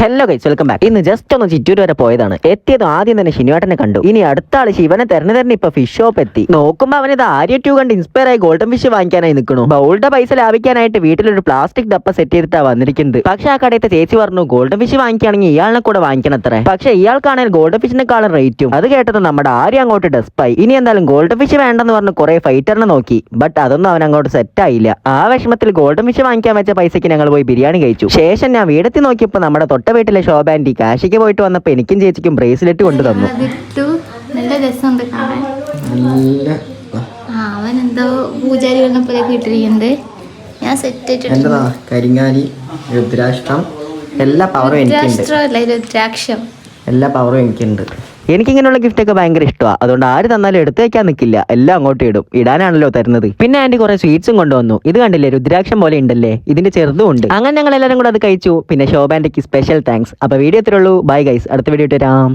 Hello guys, welcome back. ഇന്ന് just ഒന്ന് ചിറ്റൂർ വരെ പോയതാണ്. എത്തിയത് ആദ്യം തന്നെ ശിനുവേട്ടനെ കണ്ടു. ഇനി അടുത്ത ആള് ശിവനെ തെരഞ്ഞു ഇപ്പൊ ഫിഷ് ഷോപ്പ് എത്തി. നോക്കുമ്പോ അവനിത് ആര്യ 2 കണ്ട് ഇൻസ്പയർ ആയി ഗോൾഡൻ ഫിഷ് വാങ്ങിക്കാനായി നിൽക്കണു. ബൗളുടെ പൈസ ലാഭിക്കാനായിട്ട് വീട്ടിലൊരു പ്ലാസ്റ്റിക് ഡപ്പ സെറ്റ് ചെയ്തിട്ടാ വന്നിരിക്കുന്നത്. പക്ഷെ ആ കടയത്തെ ചേച്ചി പറഞ്ഞു ഗോൾഡൻ ഫിഷ് വാങ്ങിക്കുകയാണെങ്കിൽ ഇയാളിനെ കൂടെ വാങ്ങിക്കണത്രേ. പക്ഷെ ഇയാൾക്കാണെങ്കിൽ ഗോൾഡൻ ഫിഷിനെക്കാളും റേറ്റും. അത് കേട്ടത് നമ്മുടെ ആര്യ അങ്ങോട്ട് ഡെസ്പായി. ഇനി എന്തായാലും ഗോൾഡൻ ഫിഷ് വേണ്ടെന്ന് പറഞ്ഞ് കുറെ ഫൈറ്ററിനെ നോക്കി. ബട്ട് അതൊന്നും അവൻ അങ്ങോട്ട് സെറ്റ് ആയില്ല. ആ വിഷമത്തിൽ ഗോൾഡൻ ഫിഷ് വാങ്ങിക്കാൻ വെച്ച പൈസക്ക് ഞങ്ങൾ പോയി ബിരിയാണി കഴിച്ചു. ശേഷം ഞാൻ വീടെത്തി നോക്കിയപ്പോ നമ്മുടെ തൊട്ട വീട്ടിലെ ശോഭ ആന്റി കാശിക്ക് പോയിട്ട് വന്നപ്പോ എനിക്കും ചേച്ചിക്കും ബ്രേസ്ലെറ്റ് കൊണ്ടു തന്നു. നല്ല രസമുണ്ട് കാണാൻ. അവൻ എന്തോ പൂജാരി വന്നപ്പോലെ ഇട്ടിരിക്കുന്നത്. ഞാൻ സെറ്റ് എന്റെതാ കരിങ്ങാലി, രുദ്രാഷ്ട്രം, എല്ലാ പവറും എനിക്കുണ്ട്. രുദ്രാക്ഷം എല്ലാ പവറും എനിക്കുണ്ട്. എനിക്കിങ്ങനെയുള്ള ഗിഫ്റ്റ് ഒക്കെ ഭയങ്കര ഇഷ്ടമാണ്. അതുകൊണ്ട് ആര് തന്നാലും എടുത്തു വെക്കാൻ നിൽക്കില്ല, എല്ലാം അങ്ങോട്ട് ഇടും. ഇടാനാണല്ലോ തരുന്നത്. പിന്നെ ആന്റി കുറെ സ്വീറ്റ്സും കൊണ്ടുവന്നു. ഇത് കണ്ടില്ലേ, രുദ്രാക്ഷം പോലെ ഉണ്ടല്ലേ, ഇതിന്റെ ചെറുതും ഉണ്ട്. അങ്ങനെ ഞങ്ങൾ എല്ലാവരും കൂടെ അത് കഴിച്ചു. പിന്നെ ശോഭ ആന്റിക്ക് സ്പെഷ്യൽ താങ്ക്സ്. അപ്പൊ വീഡിയോ ഇത്രയുള്ളൂ. ബൈ ഗൈസ്, അടുത്ത വീഡിയോ ഇട്ട് വരാം.